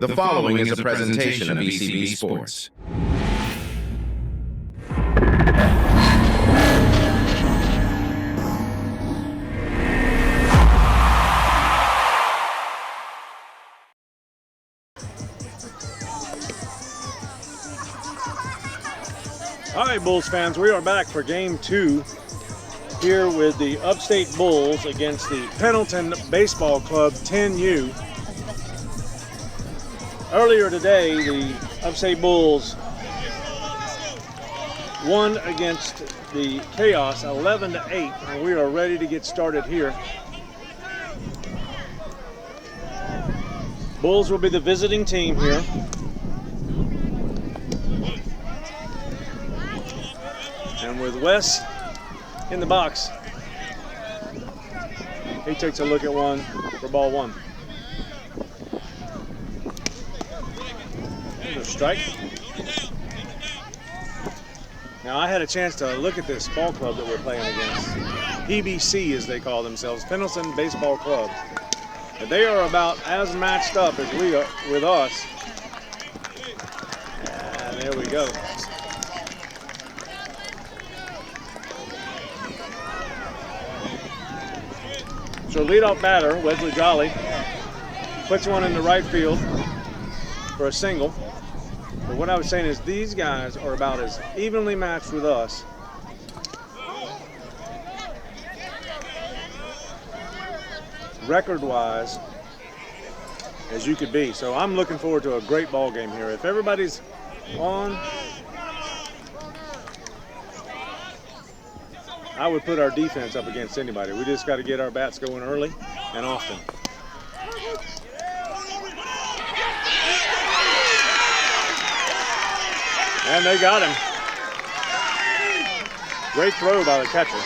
The following is a presentation of ECB Sports. All right, Bulls fans, we are back for game 2 here with the Upstate Bulls against the Pendleton Baseball Club 10U. Earlier today, the Upstate Bulls won against the Chaos 11-8, and we are ready to get started here. Bulls will be the visiting team here. And with Wes in the box, he takes a look at one for ball 1. There's a strike. Now I had a chance to look at this ball club that we're playing against. PBC, as they call themselves, Pendleton Baseball Club. And they are about as matched up as we are with us. And there we go. So leadoff batter, Wesley Jolly, puts one in the right field for a single. But what I was saying is these guys are about as evenly matched with us record-wise as you could be. So I'm looking forward to a great ball game here. If everybody's on, I would put our defense up against anybody. We just got to get our bats going early and often. And they got him. Great throw by the catcher.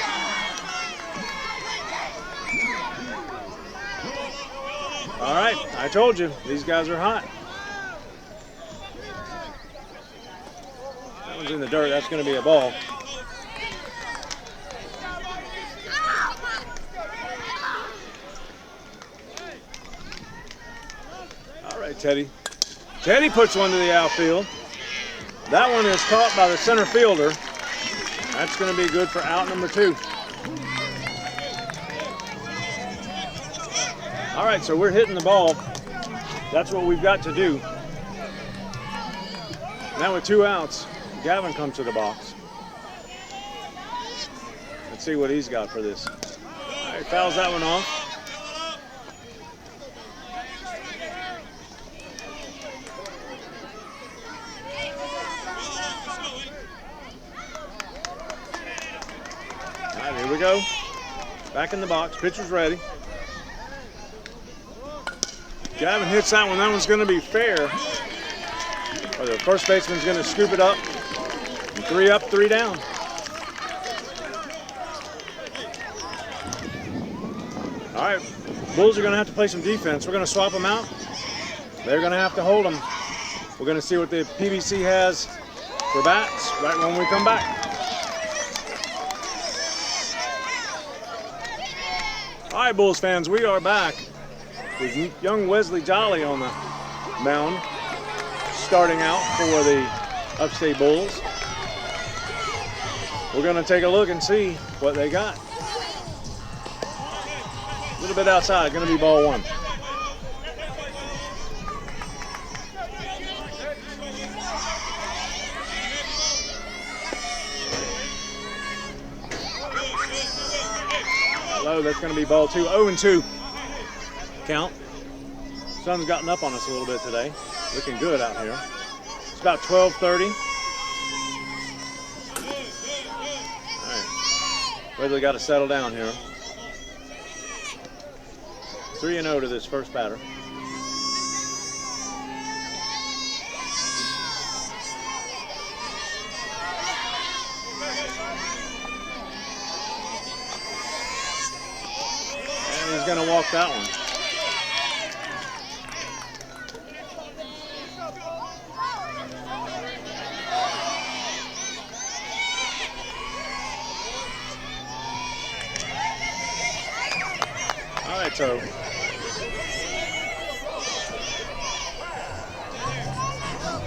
All right, I told you, these guys are hot. That one's in the dirt, that's gonna be a ball. All right, Teddy. Teddy puts one to the outfield. That one is caught by the center fielder. That's going to be good for out number 2. All right, so we're hitting the ball. That's what we've got to do. Now with 2 outs, Gavin comes to the box. Let's see what he's got for this. All right, fouls that one off. Here we go. Back in the box. Pitcher's ready. Gavin hits that one. That one's going to be fair. Or the first baseman's going to scoop it up. 3 up, 3 down. All right. Bulls are going to have to play some defense. We're going to swap them out. They're going to have to hold them. We're going to see what the PBC has for bats right when we come back. All right, Bulls fans, we are back with young Wesley Jolly on the mound, starting out for the Upstate Bulls. We're going to take a look and see what they got. A little bit outside, going to be ball 1. Low, that's going to be ball 2. 0-2 count. Sun's gotten up on us a little bit today. Looking good out here. It's about 12:30. All right. Wesley got to settle down here. 3-0 to this first batter. He's going to walk that one. All right, so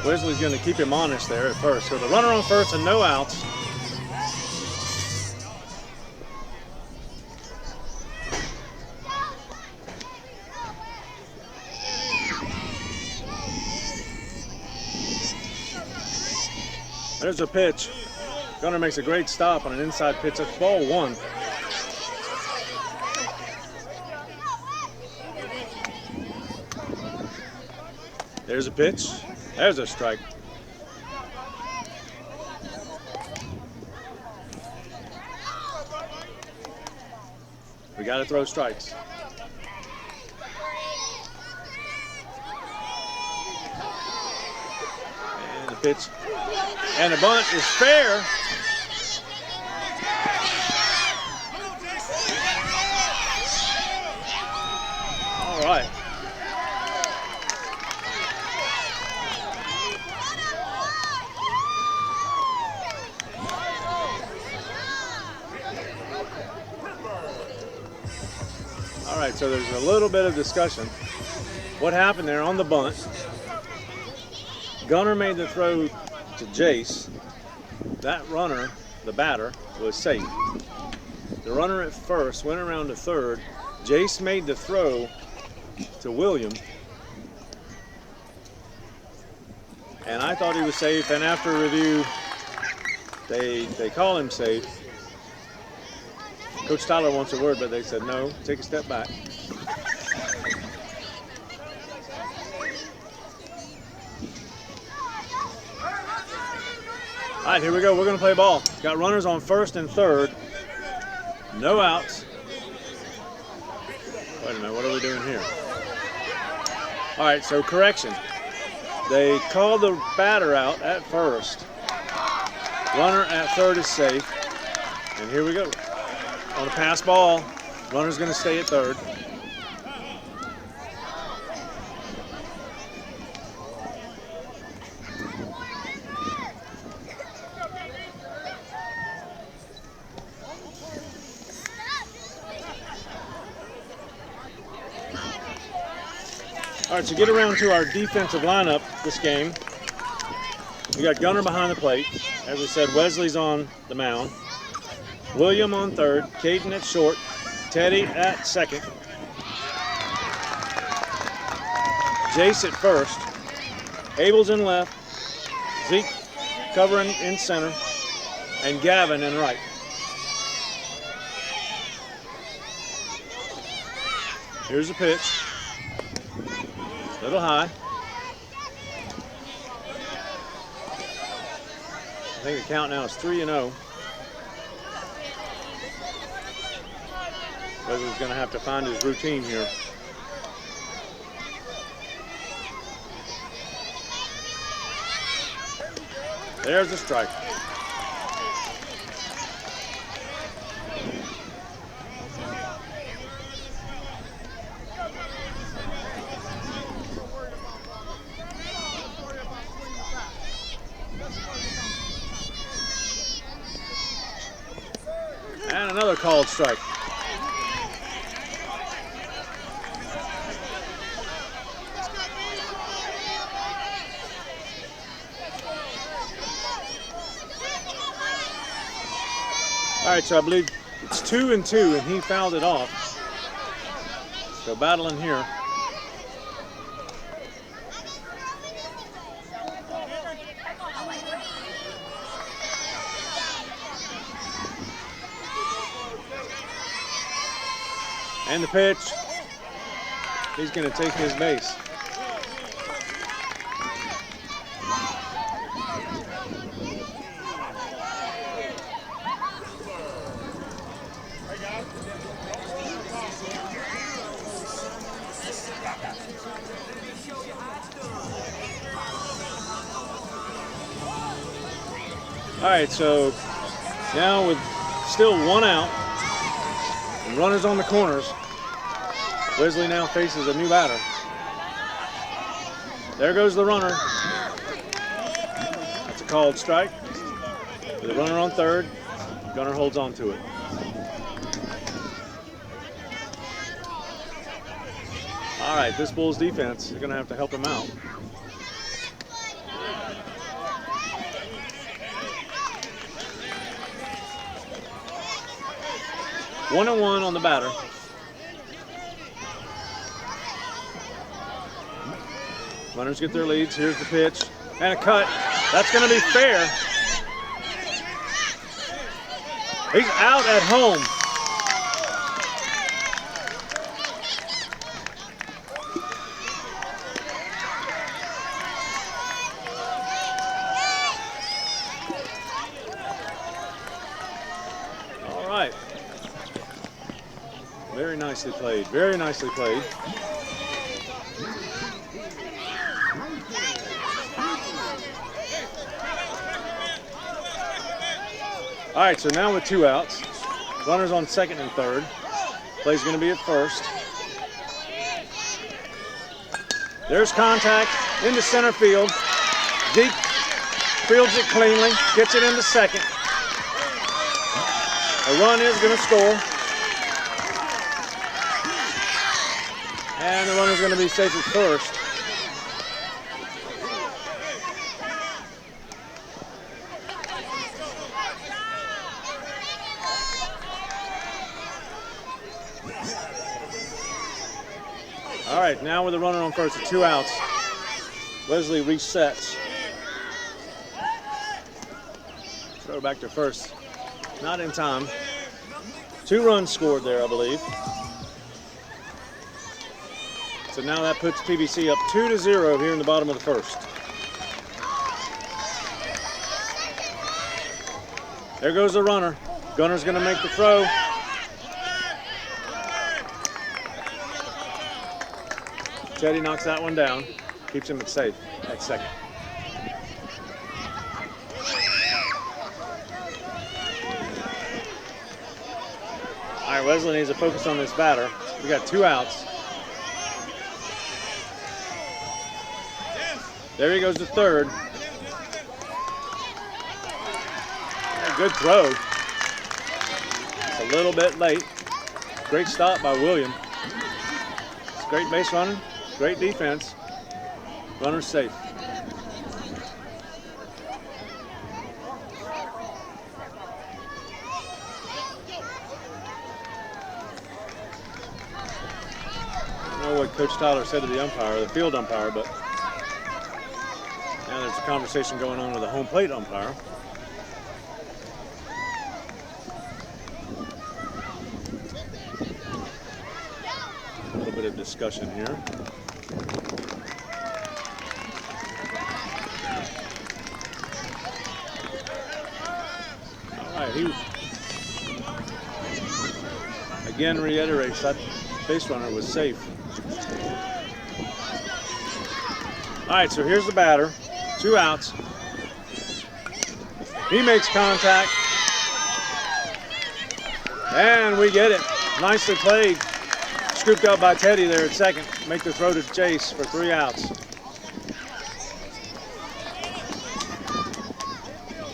Wesley's going to keep him honest there at first. So the runner on first and no outs. There's a pitch. Gunner makes a great stop on an inside pitch. That's ball one. There's a pitch. There's a strike. We got to throw strikes. And the pitch. And the bunt is fair. All right. All right, so there's a little bit of discussion. What happened there on the bunt? Gunner made the throw to Jace. That runner, the batter, was safe. The runner at first went around to third. Jace made the throw to William. And I thought he was safe, and after review, they call him safe. Coach Tyler wants a word, but they said no, take a step back. All right, here we go. We're going to play ball. Got runners on first and third. No outs. Wait a minute, what are we doing here? All right, so correction. They called the batter out at first. Runner at third is safe. And here we go. On a pass ball, runner's going to stay at third. All right, to get around to our defensive lineup this game, we got Gunner behind the plate. As I said, Wesley's on the mound. William on third, Caden at short, Teddy at second, Jace at first, Abel's in left, Zeke covering in center, and Gavin in right. Here's the pitch. A little high. I think the count now is 3-0. Wesley's going to have to find his routine here. There's the strike. And another called strike. All right, so I believe it's 2-2, and he fouled it off. So battling here. And the pitch. He's going to take his base. All right, so now with still one out and runners on the corners, Wesley now faces a new batter. There goes the runner. That's a called strike. With a runner on third, Gunner holds on to it. All right, this Bulls defense is going to have to help him out. 1-1 on the batter. Runners get their leads. Here's the pitch and a cut. That's going to be fair. He's out at home. All right. Very nicely played. Very nicely played. All right, so now with 2 outs, runners on second and third. Play's going to be at first. There's contact into center field. Deep fields it cleanly, gets it into second. A run is going to score. And the runner's going to be safe at first. All right, now with a runner on first at 2 outs, Wesley resets. Throw back to first. Not in time. 2 runs scored there, I believe. So now that puts PBC up 2-0 here in the bottom of the first. There goes the runner. Gunner's going to make the throw. Teddy knocks that one down, keeps him at safe at second. All right, Wesley needs to focus on this batter. We got 2 outs. There he goes to third. Good throw. It's a little bit late. Great stop by William. It's a great base running. Great defense. Runner's safe. I don't know what Coach Tyler said to the umpire, the field umpire, but now there's a conversation going on with the home plate umpire. A little bit of discussion here. He again reiterates that base runner was safe. All right, so here's the batter. 2 outs. He makes contact. And we get it. Nicely played. Scooped up by Teddy there at second. Make the throw to Chase for 3 outs.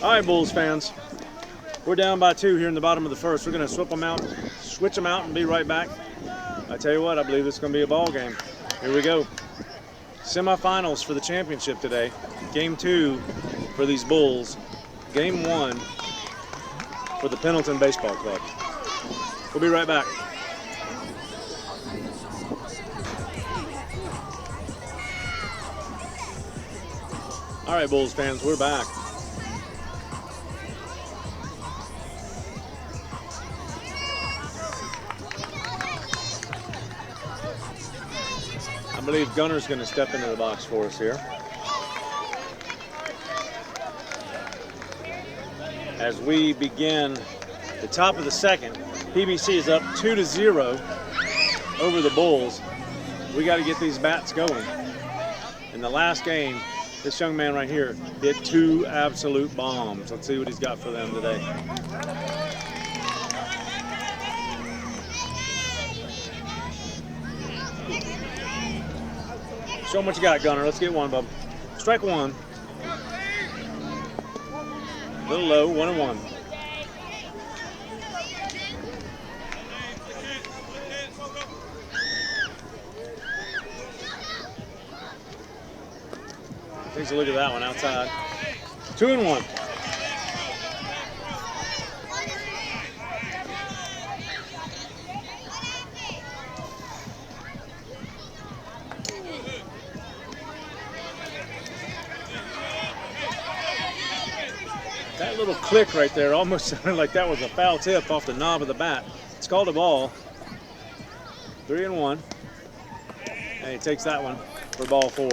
All right, Bulls fans. We're down by 2 here in the bottom of the first. We're going to switch them out, and be right back. I tell you what, I believe it's going to be a ball game. Here we go. Semifinals for the championship today. Game 2 for these Bulls. Game 1 for the Pendleton Baseball Club. We'll be right back. All right, Bulls fans, we're back. I believe Gunner's going to step into the box for us here. As we begin the top of the second, PBC is up 2-0 over the Bulls. We got to get these bats going. In the last game, this young man right here hit 2 absolute bombs. Let's see what he's got for them today. Show them what you got, Gunner. Let's get one, bub. Strike 1. A little low, 1-1. Takes a look at that one outside. 2-1. little click right there almost sounded like that was a foul tip off the knob of the bat. It's called a ball. 3-1. And he takes that one for ball 4.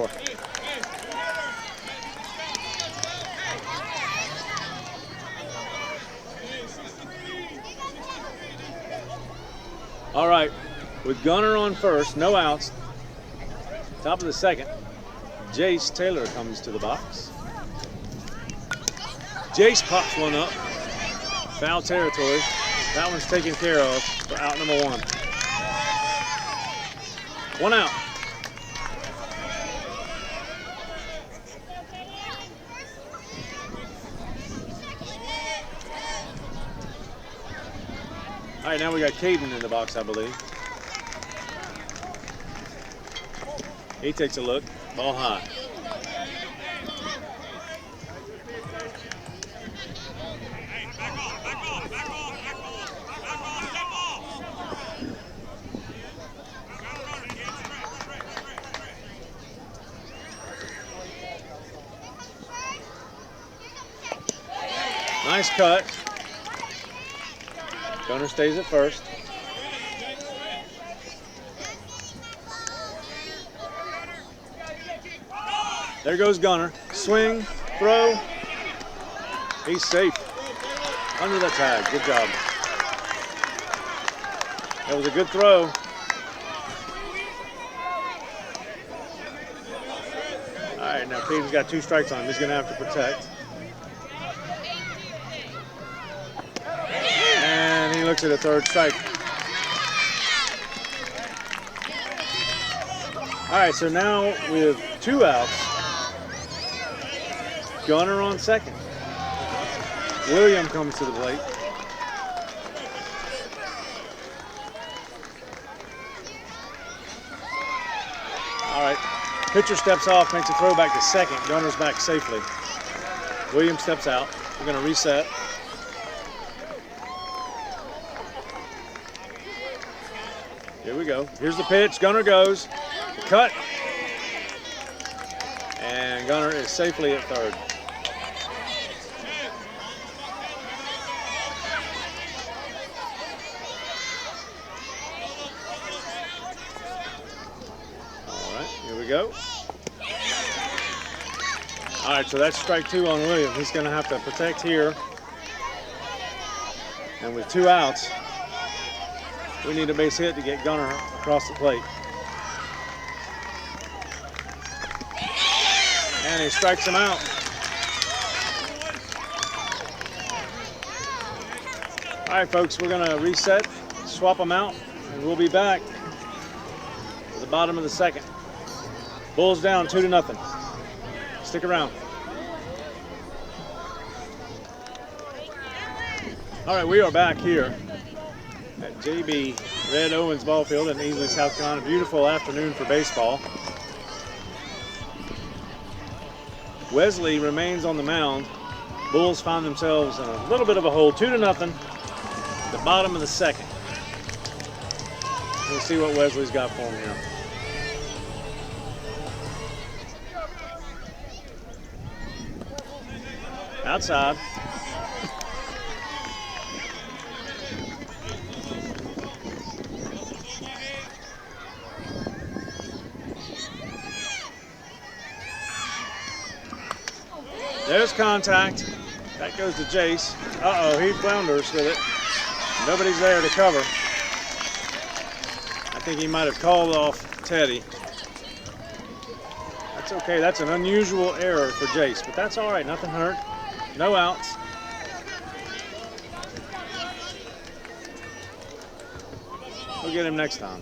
All right, with Gunner on first, no outs, top of the second, Jace Taylor comes to the box. Jace pops one up, foul territory. That one's taken care of for out number 1. 1 out. All right, now we got Caden in the box, I believe. He takes a look, ball high. Nice cut. Gunner stays at first. There goes Gunner. Swing, throw. He's safe. Under the tag. Good job. That was a good throw. All right, now Caden's got 2 strikes on him. He's going to have to protect. And he looks at a 3rd strike. All right, so now with 2 outs, Gunner on second. William comes to the plate. All right, pitcher steps off, makes a throw back to second. Gunner's back safely. William steps out. We're going to reset. Here we go. Here's the pitch. Gunner goes. The cut. And Gunner is safely at 3rd. All right, here we go. All right, so that's strike 2 on William. He's going to have to protect here. And with 2 outs, we need a base hit to get Gunner across the plate. And he strikes him out. All right, folks, we're going to reset, swap them out, and we'll be back at the bottom of the second. Bulls down 2-0. Stick around. All right, we are back here at JB Red Owens Ball Field in Easley, South Carolina. Beautiful afternoon for baseball. Wesley remains on the mound. Bulls find themselves in a little bit of a hole, 2-0, the bottom of the second. We'll see what Wesley's got for him here. Outside. There's contact. That goes to Jace. Uh-oh, he flounders with it. Nobody's there to cover. I think he might have called off Teddy. That's okay. That's an unusual error for Jace, but that's all right. Nothing hurt. No outs. We'll get him next time.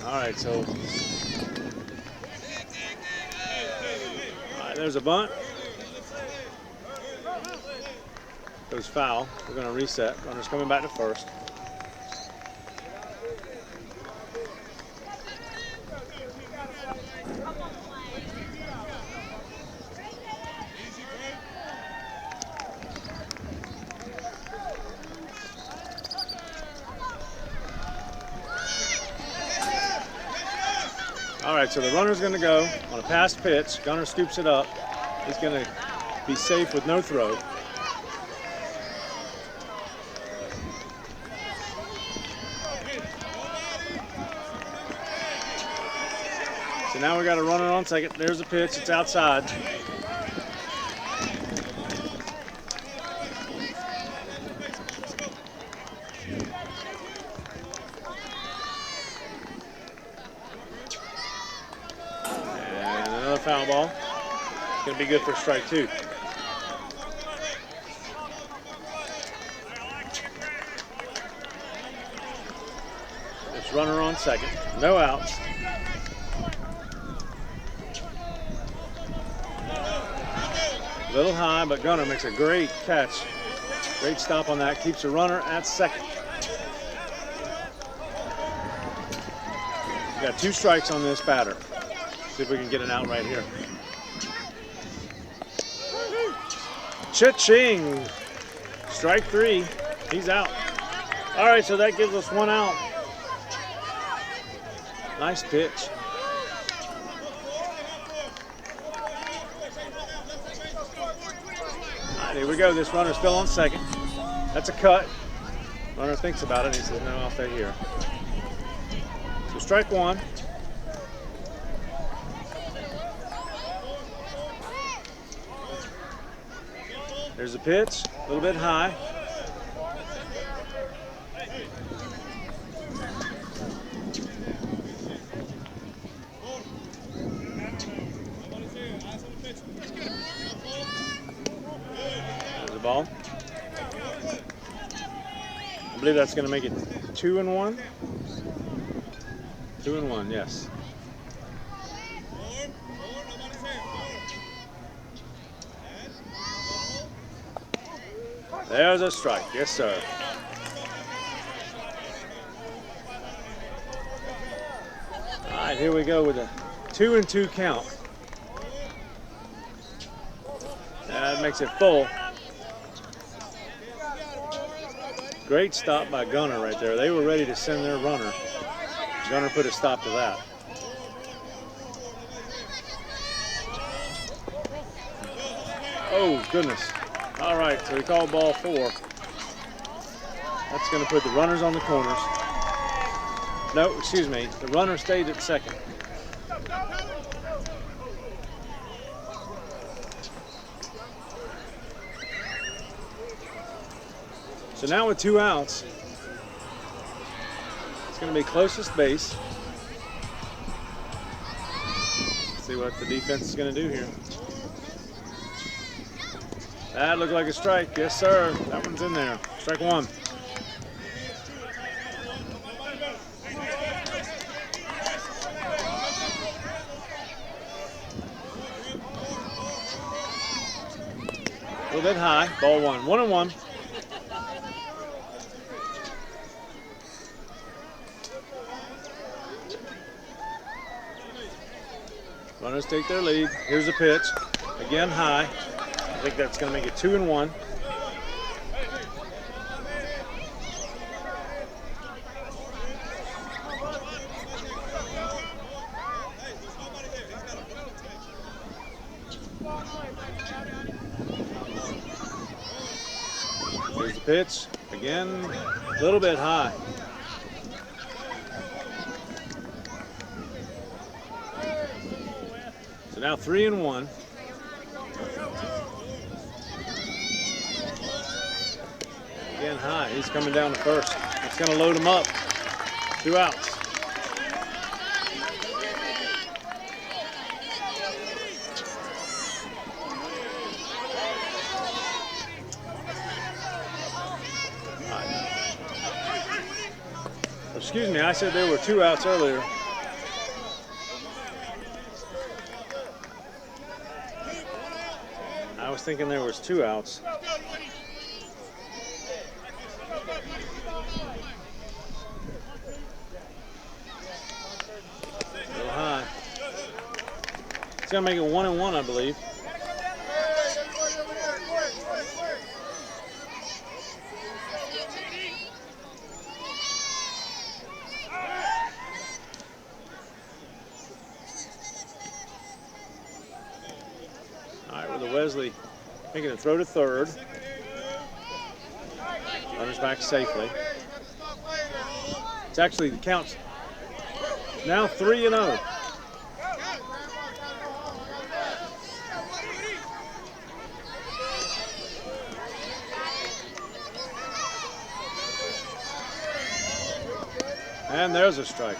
All right, so there's a bunt. Goes foul. We're going to reset. Runner's coming back to first. All right, so the runner's going to go on a passed pitch. Gunner scoops it up. He's going to be safe with no throw. So now we got a runner on second. There's a pitch. It's outside. And another foul ball. It's going to be good for strike two. It's runner on second. No outs. A little high, but Gunner makes a great catch. Great stop on that. Keeps the runner at second. We got 2 strikes on this batter. See if we can get an out right here. Cha-ching! Strike 3. He's out. All right, so that gives us 1 out. Nice pitch. Here we go. This runner's still on second. That's a cut. Runner thinks about it. He says, no, I'll stay here. So strike 1. There's a pitch. A little bit high. Ball. I believe that's going to make it 2-1. 2-1, yes. There's a strike, yes sir. All right, here we go with a 2-2 count. That makes it full. Great stop by Gunner right there. They were ready to send their runner. Gunner put a stop to that. Oh, goodness. All right, so we call ball 4. That's going to put the runners on the corners. No, excuse me. The runner stayed at second. So now with 2 outs, it's going to be closest base. Let's see what the defense is going to do here. That looked like a strike. Yes, sir. That one's in there. Strike 1. A little bit high. Ball 1. 1-1. Runners take their lead. Here's a pitch. Again, high. I think that's going to make it 2-1. Here's the pitch. Again, a little bit high. So now 3-1. Again high. He's coming down to first. It's going to load him up. 2 outs. Excuse me, I said there were 2 outs earlier. I was thinking there was 2 outs. A little high. It's gonna make it 1-1, I believe. Wesley making a throw to third. Runners back safely. It's actually, the count's now 3-0. And there's a strike.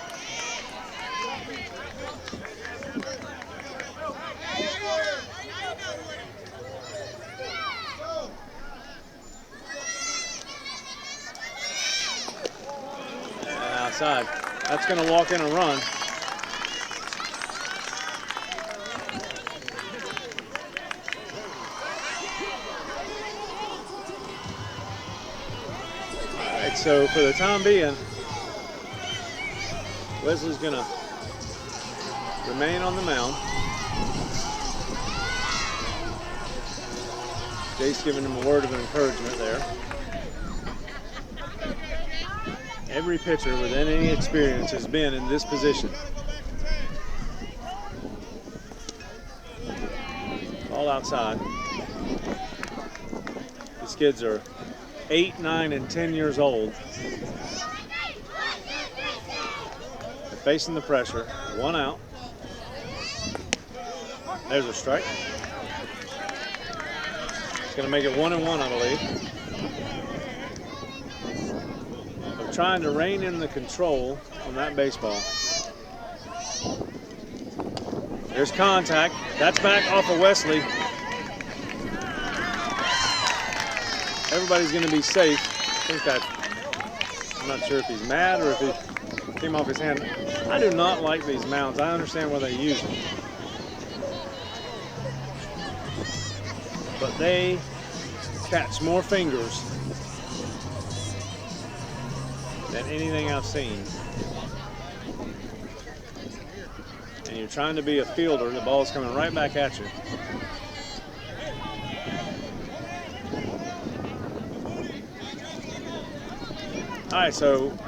And outside. That's going to walk in and run. All right, so for the time being, Wesley's going to remain on the mound. Jake's giving him a word of encouragement there. Every pitcher with any experience has been in this position. All outside. These kids are 8, 9, and 10 years old. Facing the pressure, 1 out. There's a strike. It's going to make it 1-1, I believe. I'm trying to rein in the control on that baseball. There's contact. That's back off of Wesley. Everybody's going to be safe. I think that, I'm not sure if he's mad or if he came off his hand. I do not like these mounds. I understand why they use them. But they catch more fingers than anything I've seen. And you're trying to be a fielder, the ball's coming right back at you. All right, so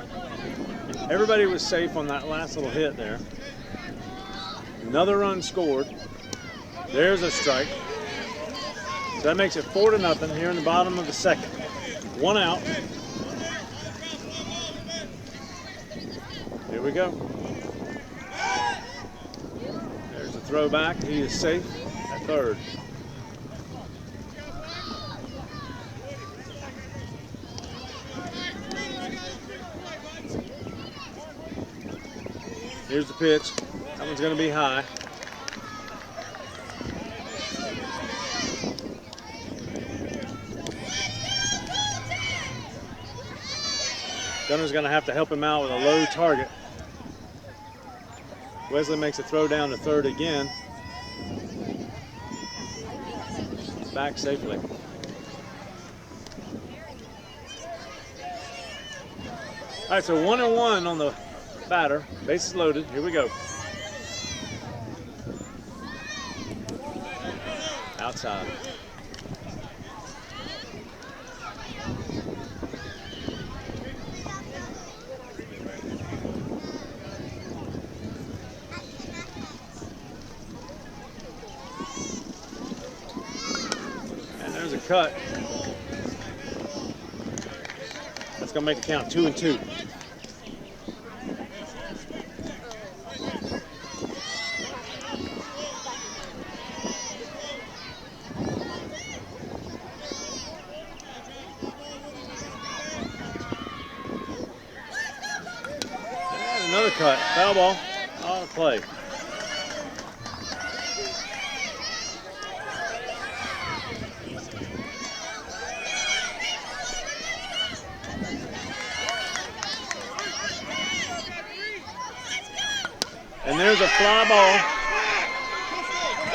everybody was safe on that last little hit there. Another run scored. There's a strike. So that makes it 4-0 here in the bottom of the second. 1 out. Here we go. There's a throw back. He is safe at third. Here's the pitch. That one's going to be high. Gunner's going to have to help him out with a low target. Wesley makes a throw down to third again. Back safely. All right, so 1-1 on the batter. Bases loaded. Here we go. Outside. And there's a cut. That's going to make it count 2-2. Another cut, foul ball, on the play. And there's a fly ball.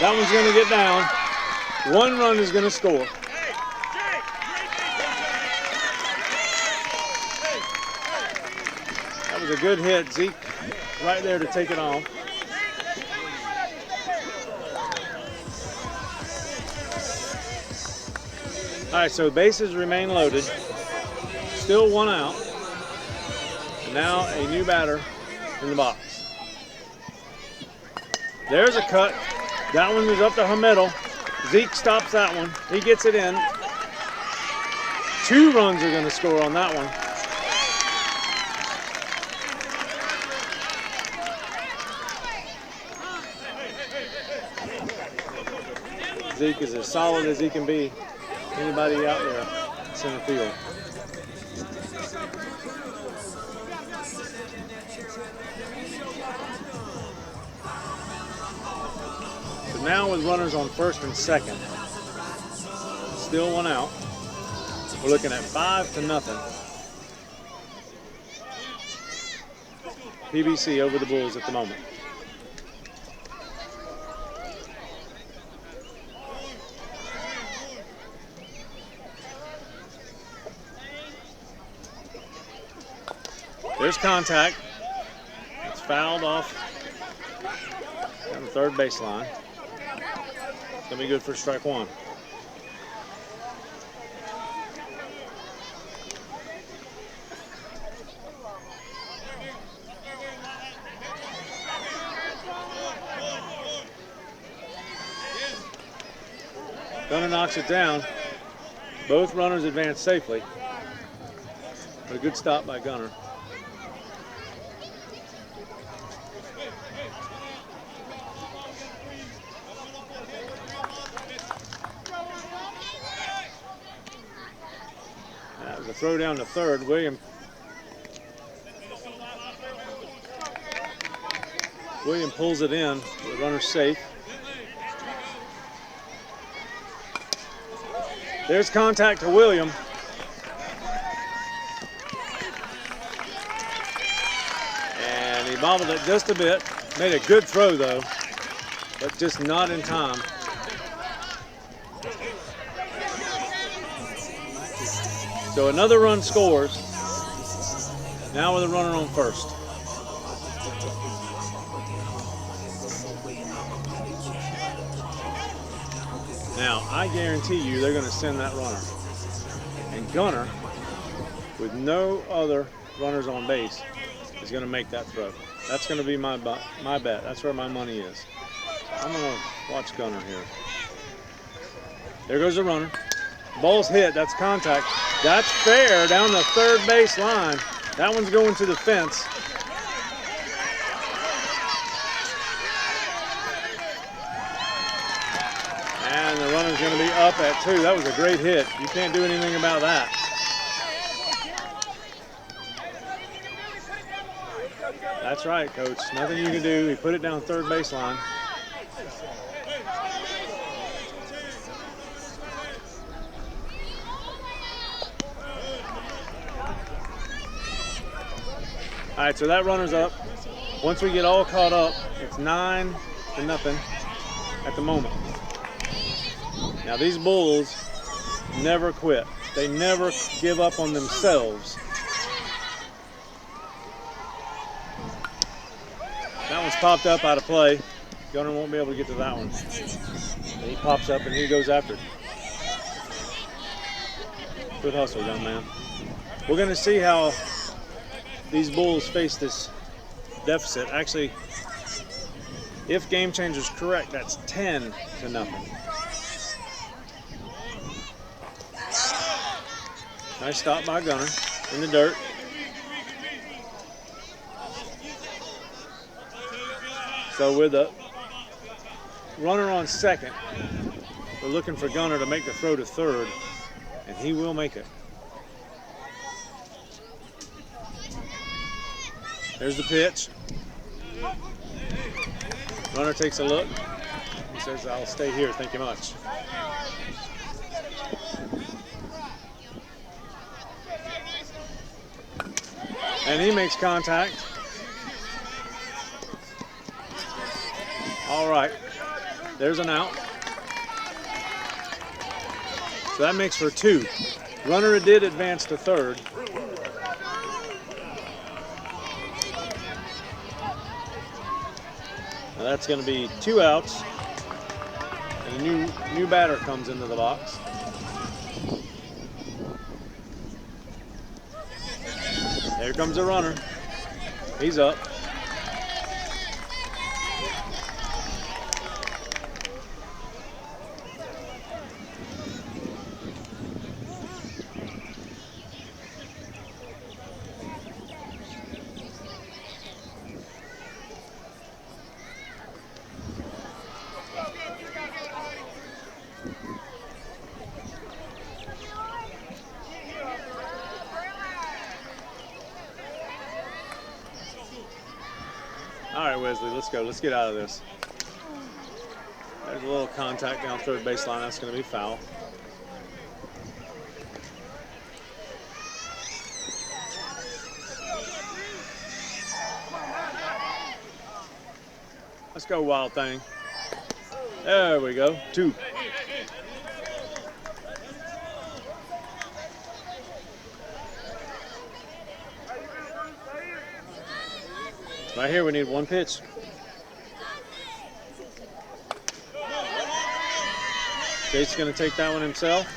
That one's going to get down. 1 run is going to score. That was a good hit, Zeke, right there to take it on. All right, so bases remain loaded. Still 1 out. And now a new batter in the box. There's a cut. That one is up the middle. Zeke stops that one. He gets it in. 2 runs are going to score on that one. Zeke is as solid as he can be. Anybody out there in center field. So now with runners on first and second, still 1 out. We're looking at 5-0. PBC over the Bulls at the moment. There's contact. It's fouled off on the third baseline. It's going to be good for strike 1. Gunner knocks it down. Both runners advance safely. But a good stop by Gunner. That was a throw down to third. William pulls it in. The runner's safe. There's contact to William. And he bobbled it just a bit. Made a good throw though, but just not in time. So another run scores. Now with a runner on first. Now, I guarantee you they're going to send that runner. And Gunner, with no other runners on base, is going to make that throw. That's going to be my bet. That's where my money is. I'm going to watch Gunner here. There goes the runner. Ball's hit. That's contact. That's fair down the third base line. That one's going to the fence. And the runner's going to be up at 2. That was a great hit. You can't do anything about that. That's right, Coach. Nothing you can do. He put it down third baseline. All right, so that runner's up. Once we get all caught up, it's 9-0 at the moment. Now these Bulls never quit. They never give up on themselves. That one's popped up out of play. Gunner won't be able to get to that one. And he pops up and he goes after it. Good hustle, young man. We're going to see how these Bulls face this deficit. Actually, if Game Changer's correct, that's 10-0. Nice stop by Gunner in the dirt. So with a runner on second, we're looking for Gunner to make the throw to third, and he will make it. There's the pitch. Runner takes a look. He says, "I'll stay here, thank you much." And he makes contact. All right, there's an out. So that makes for 2. Runner did advance to third. Now that's going to be 2 outs. And a new batter comes into the box. There comes a runner. He's up. All right, Wesley, let's go. Let's get out of this. There's a little contact down third baseline. That's going to be foul. Let's go, Wild Thing. There we go. 2. Right here, we need 1 pitch. Jake's going to take that one himself.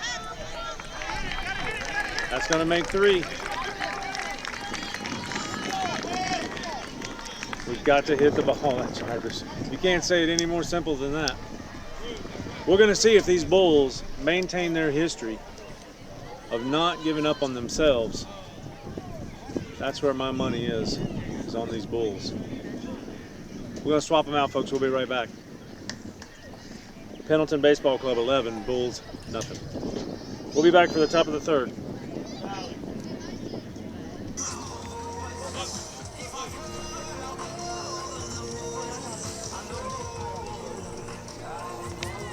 That's going to make 3. We've got to hit the ball. That's right. You can't say it any more simple than that. We're going to see if these Bulls maintain their history of not giving up on themselves. That's where my money is on these Bulls. We're going to swap them out, folks. We'll be right back. Pendleton Baseball Club 11, Bulls nothing. We'll be back for the top of the third.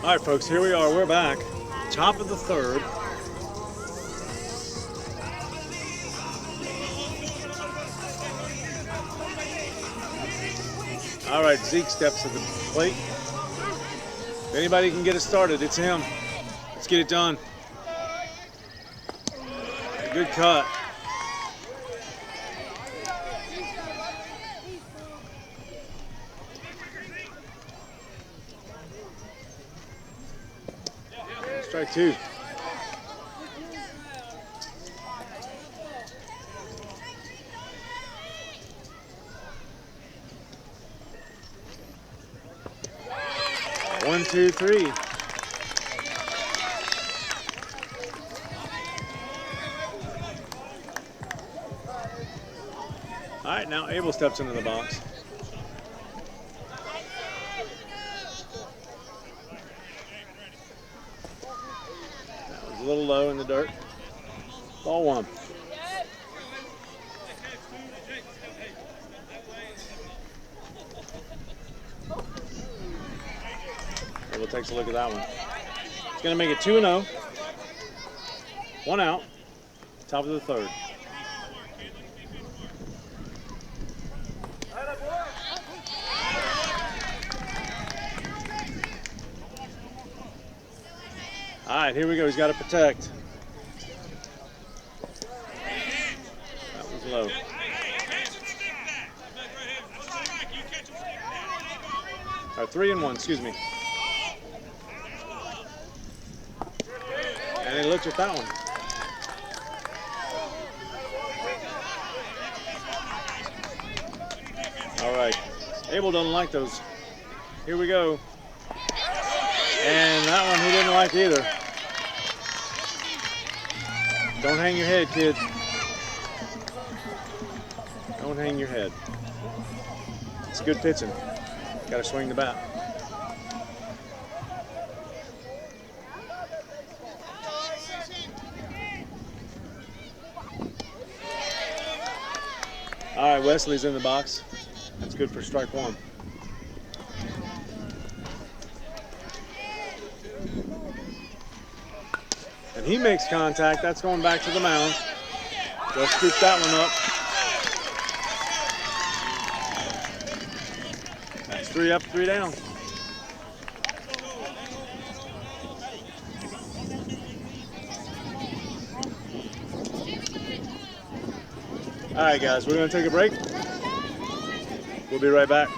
All right, folks, here we are. We're back. Top of the third. All right, Zeke steps to the plate. If anybody can get it started, it's him. Let's get it done. Good cut. Strike 2. One, two, 3. All right, now Abel steps into the box. That was a little low in the dirt. Ball 1. Abel takes a look at that one. It's going to make it 2-0. 1 out. Top of the third. All right, here we go. He's got to protect. That was low. All right, 3-1, excuse me. And he looks at that one. All right, Abel doesn't like those. Here we go. And that one he didn't like either. Don't hang your head, kid. Don't hang your head. It's good pitching. Got to swing the bat. All right, Wesley's in the box. That's good for strike 1. And he makes contact. That's going back to the mound. They'll scoop that one up. That's 3 up, 3 down. All right, guys, we're going to take a break. We'll be right back.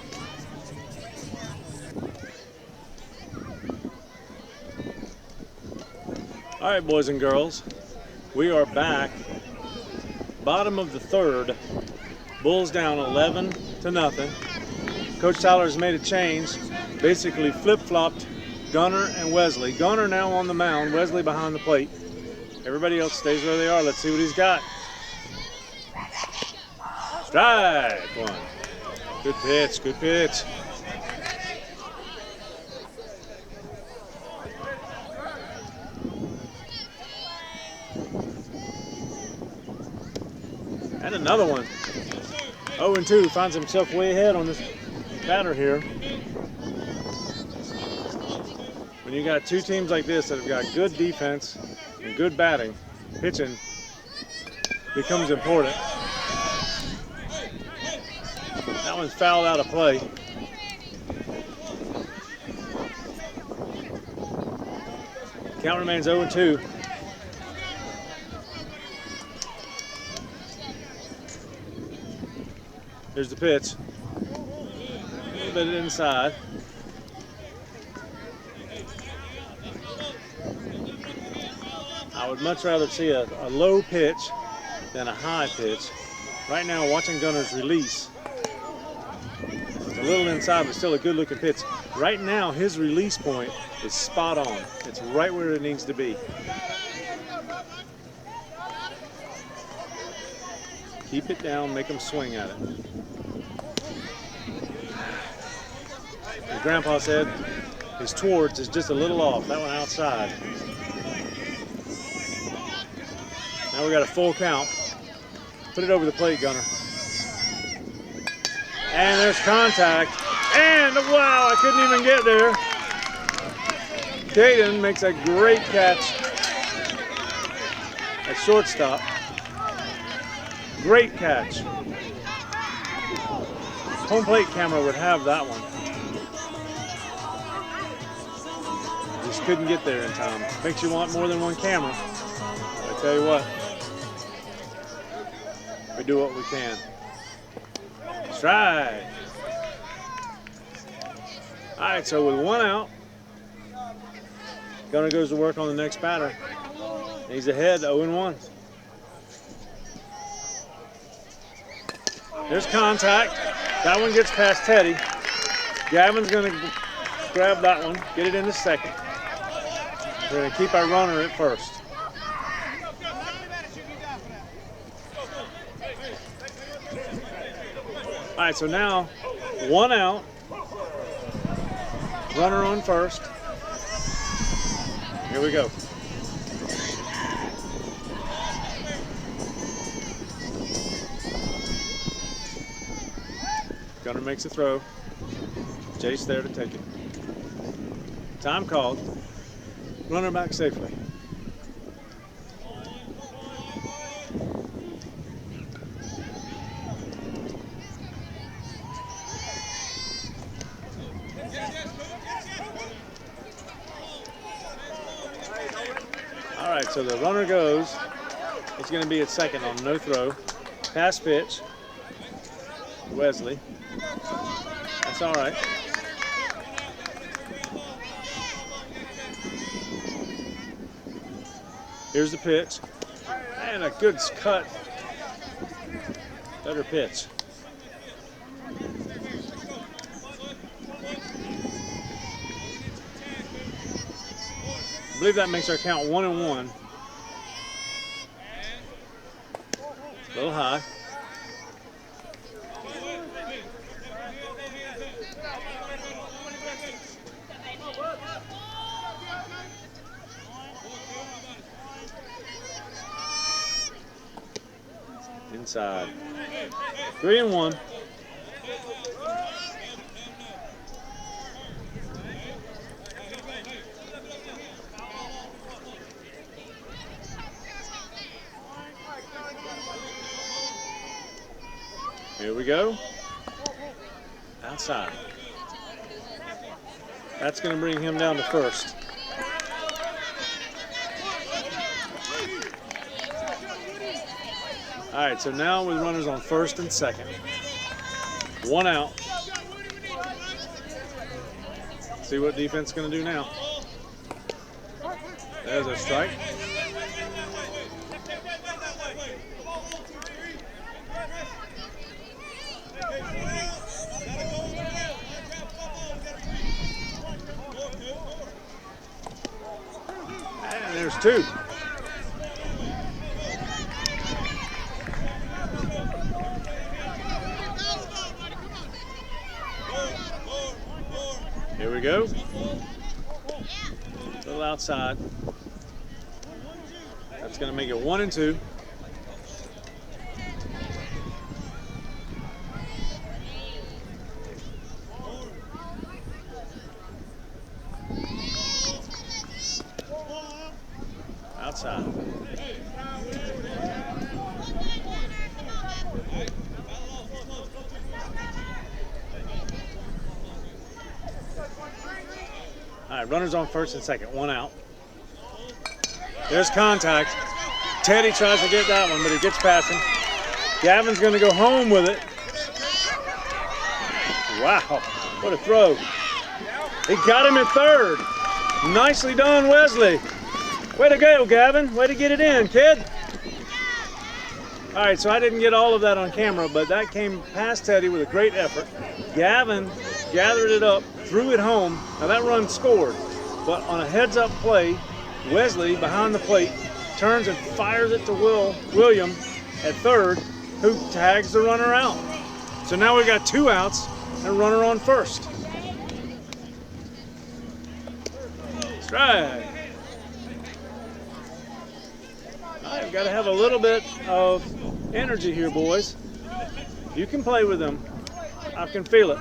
All right, boys and girls, we are back. Bottom of the third. Bulls down 11-0. Coach Tyler has made a change. Basically flip-flopped Gunner and Wesley. Gunner now on the mound, Wesley behind the plate. Everybody else stays where they are. Let's see what he's got. Strike 1. Good pitch, good pitch. And another one. 0-2, finds himself way ahead on this batter here, when you got two teams like this that have got good defense and good batting, pitching becomes important. That one's fouled out of play. Count remains 0-2. Here's the pitch. A little bit inside. I would much rather see a low pitch than a high pitch. Right now, watching Gunner's release, it's a little inside, but still a good looking pitch. Right now, his release point is spot on. It's right where it needs to be. Keep it down, make him swing at it. As Grandpa said, his towards is just a little off. That one outside. Now we got a full count. Put it over the plate, Gunner. And there's contact. And wow, I couldn't even get there. Caden makes a great catch at shortstop. Great catch. Home plate camera would have that one. Just couldn't get there in time. Makes you want more than one camera. I tell you what, we do what we can. Strike. All right, so with one out, Gunner goes to work on the next batter. He's ahead 0-1. There's contact. That one gets past Teddy. Gavin's going to grab that one, get it into second. We're going to keep our runner at first. All right, so now one out. Runner on first. Here we go. Gunner makes a throw. Jace there to take it. Time called. Runner back safely. All right, so the runner goes. It's going to be at second on no throw. Pass pitch. Wesley. That's all right. Here's the pitch. And a good cut. Better pitch. I believe that makes our count 1-1. A little high. Inside. 3-1. Here we go. Outside. That's going to bring him down to first. All right, so now with runners on first and second. One out. See what defense is going to do now. There's a strike. And there's two. Here we go. A little outside. That's going to make it 1-2. All right, runners on first and second, 1 out. There's contact. Teddy tries to get that one, but he gets past him. Gavin's going to go home with it. Wow, what a throw. He got him at third. Nicely done, Wesley. Way to go, Gavin. Way to get it in, kid. All right, so I didn't get all of that on camera, but that came past Teddy with a great effort. Gavin gathered it up, threw it home. Now that run scored, but on a heads-up play, Wesley, behind the plate, turns and fires it to William at third, who tags the runner out. So now we've got 2 outs and a runner on first. Strike. I've got to have a little bit of energy here, boys. You can play with them. I can feel it.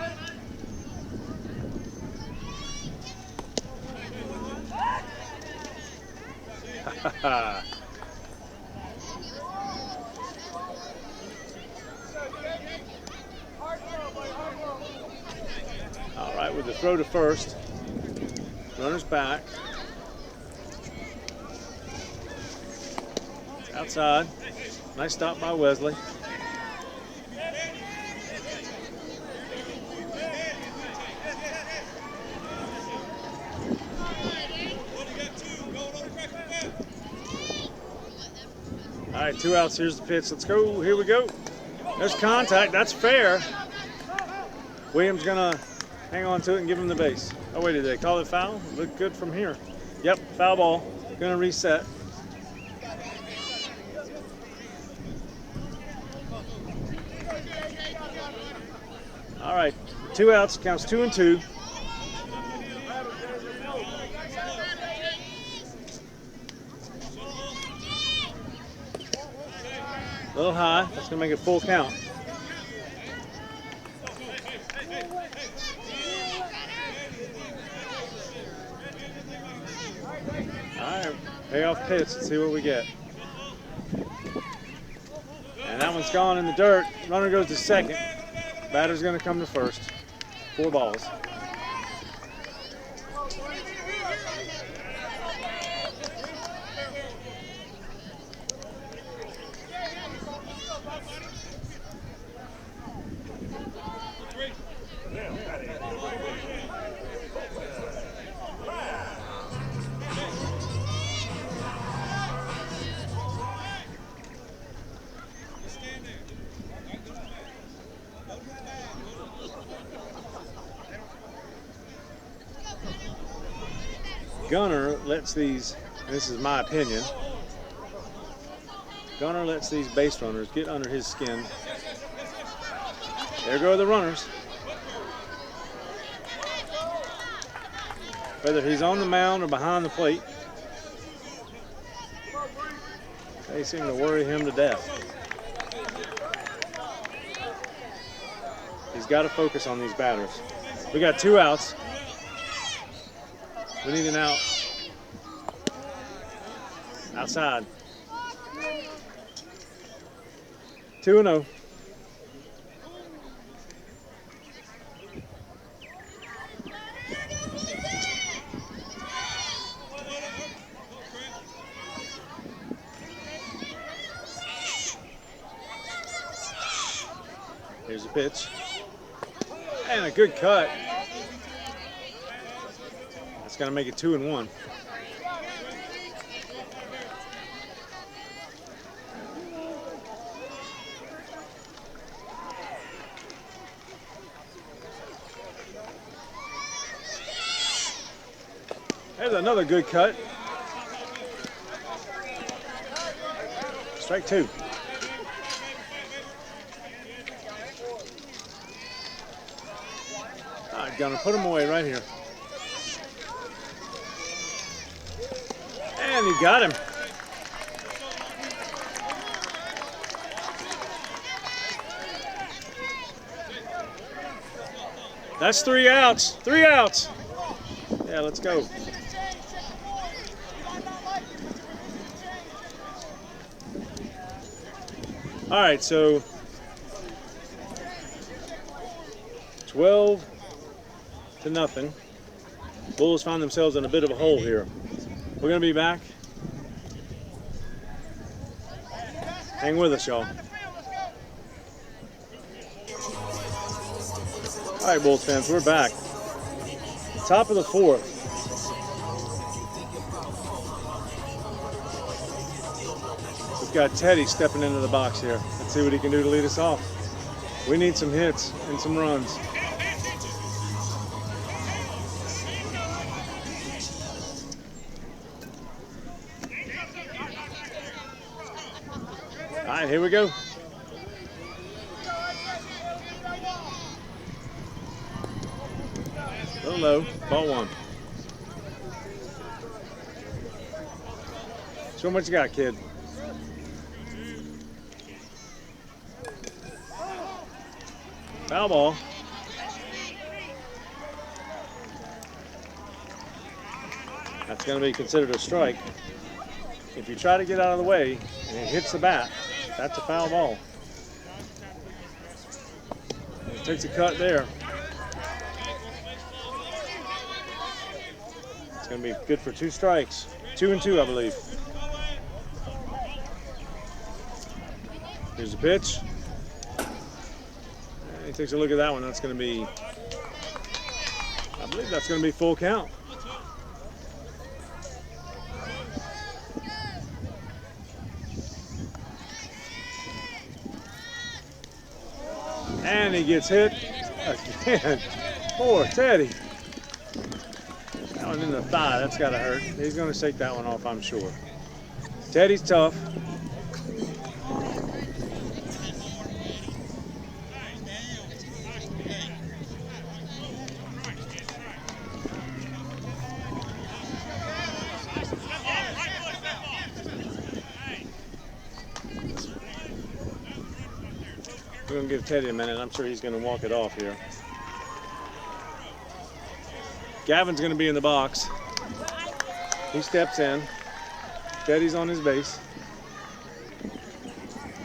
All right, with the throw to first. Runner's back. Outside. Nice stop by Wesley. All right, 2 outs. Here's the pitch. Let's go. Here we go. There's contact. That's fair. Williams gonna hang on to it and give him the base. Oh wait, did they call it foul? Looked good from here. Yep, foul ball. Gonna reset. All right, 2 outs. Counts 2 and 2. A little high. That's gonna make it full count. All right, payoff pitch. Let's see what we get. And that one's gone in the dirt. Runner goes to second. Batter's gonna come to first. 4 balls. Gunner lets these, and this is my opinion, Gunner lets these base runners get under his skin. There go the runners. Whether he's on the mound or behind the plate, they seem to worry him to death. He's got to focus on these batters. We got 2 outs. We need an out. Outside. 2-0. Here's a pitch. And a good cut. That's going to make it 2-1. There's another good cut. Strike 2. I'm gonna put him away right here. And he got him. That's 3 outs. 3 outs. Yeah, let's go. All right, so 12-0. Bulls found themselves in a bit of a hole here. We're going to be back. Hang with us, y'all. All right, Bulls fans, we're back. Top of the fourth. We've got Teddy stepping into the box here. Let's see what he can do to lead us off. We need some hits and some runs. All right, here we go. A little low, ball one. Show 'em what you got, kid. Foul ball. That's going to be considered a strike. If you try to get out of the way and it hits the bat, that's a foul ball. It takes a cut there. It's going to be good for 2 strikes. 2 and 2, I believe. Here's the pitch. And he takes a look at that one. That's going to be, I believe that's going to be full count. And he gets hit again. Poor Teddy. That one in the thigh, that's gotta hurt. He's gonna shake that one off, I'm sure. Teddy's tough. We're gonna give Teddy a minute. I'm sure he's gonna walk it off here. Gavin's gonna be in the box. He steps in. Teddy's on his base.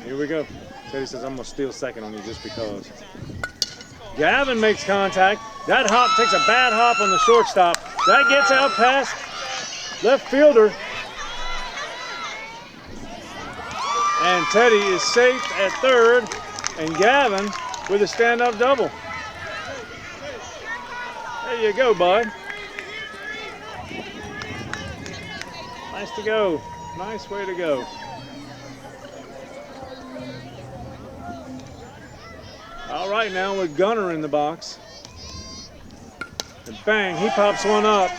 Here we go. Teddy says, I'm gonna steal second on you just because. Gavin makes contact. That hop takes a bad hop on the shortstop. That gets out past left fielder. And Teddy is safe at third. And Gavin with a stand-up double. There you go, bud. Nice to go. Nice way to go. All right, now with Gunner in the box. And bang, he pops one up.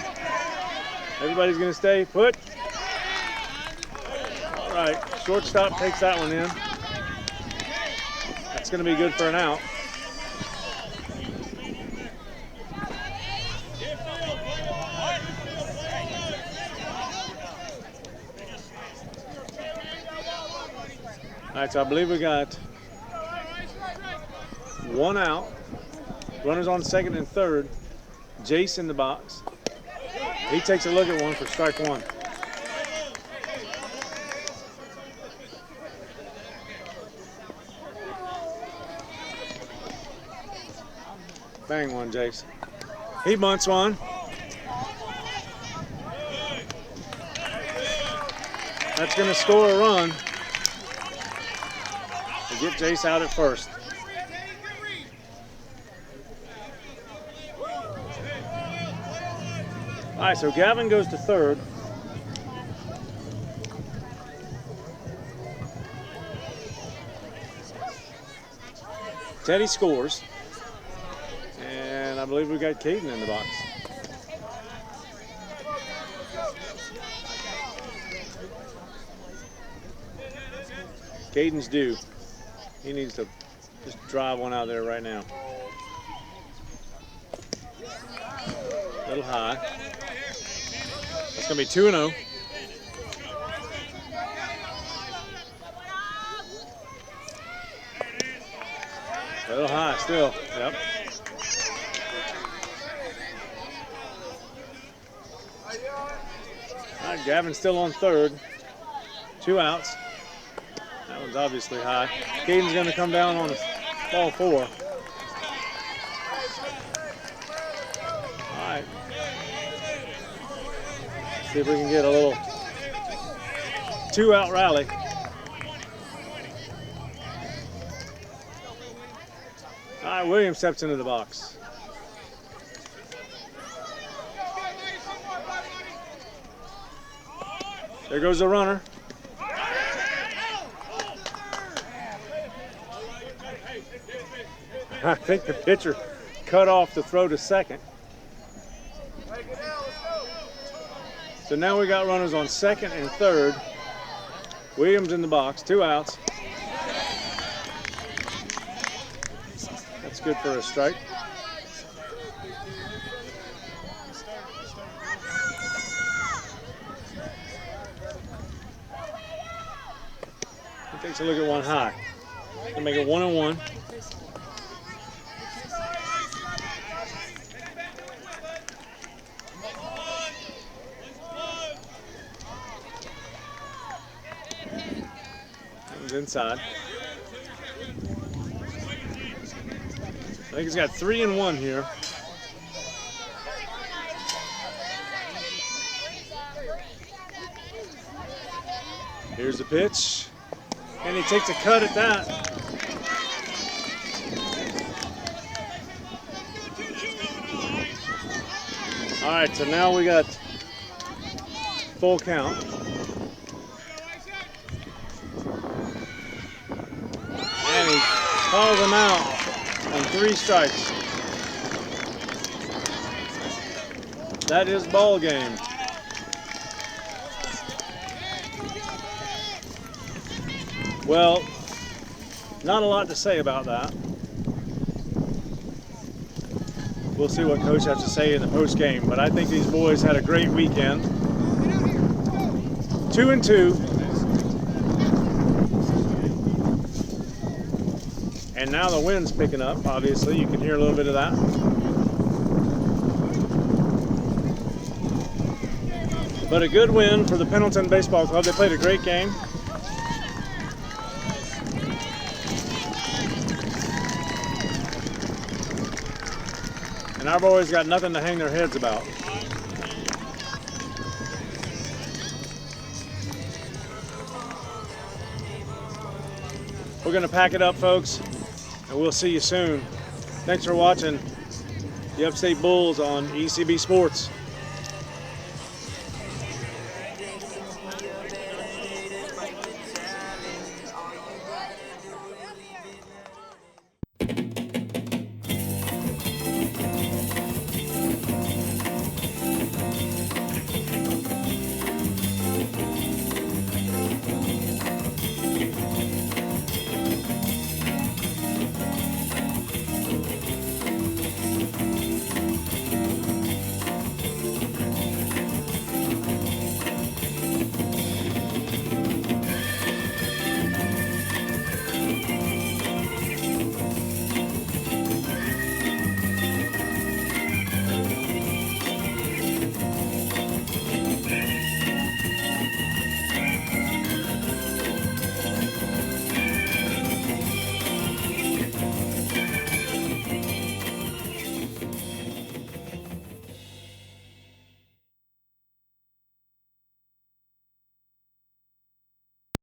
Everybody's gonna stay put. All right, shortstop takes that one in. That's going to be good for an out. All right, so I believe we got 1 out. Runners on second and third. Jace in the box. He takes a look at one for strike 1. Bang one, Jace. He bunts one. That's going to score a run to get Jace out at first. All right, so Gavin goes to third. Teddy scores. And I believe we got Caden in the box. Caden's due. He needs to just drive one out there right now. A little high. It's going to be 2-0. A little high still. Yep. All right, Gavin's still on third. 2 outs. That one's obviously high. Caden's going to come down on ball 4. All right. See if we can get a little 2-out rally. All right, Williams steps into the box. There goes the runner. I think the pitcher cut off the throw to second. So now we got runners on second and third. Williams in the box, 2 outs. That's good for a strike. He takes a look at one high. Gonna make it 1-1. Inside. I think he's got 3-1 here. Here's the pitch, and he takes a cut at that. All right, so now we got full count. And he calls him out on 3 strikes. That is ball game. Well, not a lot to say about that. We'll see what coach has to say in the post game, but I think these boys had a great weekend. 2-2. And now the wind's picking up, obviously. You can hear a little bit of that. But a good win for the Pendleton Baseball Club. They played a great game. And our boys got nothing to hang their heads about. We're going to pack it up, folks, and we'll see you soon. Thanks for watching the Upstate Bulls on ECB Sports.